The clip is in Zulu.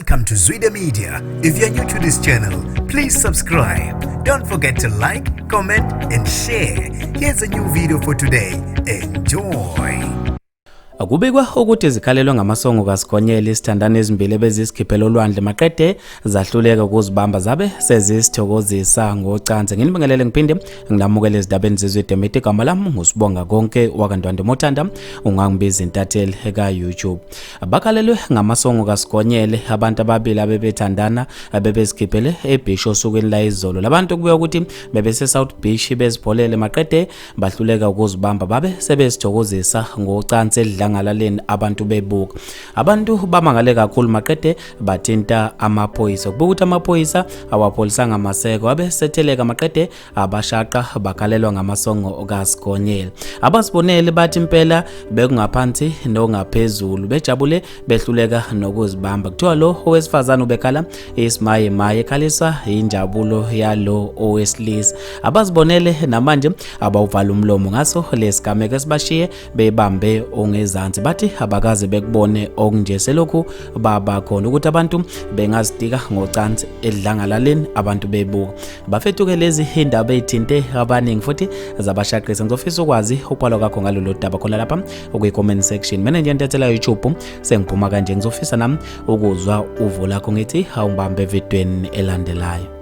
Welcome to Zwida Media. If you're new to this channel, please subscribe. Don't forget to like, comment, and share. Here's a new video for today. Enjoy. Akubekwa ukuthi zikhalelwa ngamasongo kaSigonyela isithandane ezimbili ebezisikhiphe olwandle maqede zahluleka ukuzibamba zabe sezisithokozisa ngocansi. Nginibingelele ngiphinde ngilamukele izindabeni zezwedemeti igama lami ngusibonga konke wakandwande Mothanda ungangibiza intatheli eka YouTube. Abakhalelwe ngamasongo kaSigonyela abantu ababili abebethandana abebezikhiphele eBhisho osukwini la izolo. Labantu kubuya ukuthi bebese South Beach bezipholele maqede bahluleka ukuzibamba babe sebesithokozisa ngocansi ngalaleni abantu bebuka. Abantu bamangale kakhulu maqede bathinta amaphoyisa. Kubuka ukuthi amaphoyisa awapholisanga amaseko abe setheleka maqede abashaqa bakhalelwa ngamasongo kaSigonyela. Abasibonele bathi impela bekungaphansi nongaphezulu bejabule behluleka nokuzibamba. Kuthiwa lo owesifazana ubekhala isimaye maye ekhalisa injabulo yalo owesilisa. Abasibonele namanje abawuvala umlomo ngaso lesigameko esibashiye bebambe ongezansi bathi abakaze bekubone okunje selokhu baba khona ukuthi abantu bengazitika ngocansi edlangalaleni abantu bebuka. Bafethu ke lezi indaba ezithinte abaningi futhi zabashaqisa. Ngizofisa ukwazi uphalo kakho ngalolu daba khona lapha okuyi-comment section. Mina nje ntathela YouTube sengiphuma kanje ngizofisa nami ukuzwa uvo lakho ngithi awungibambe evidweni elandelayo.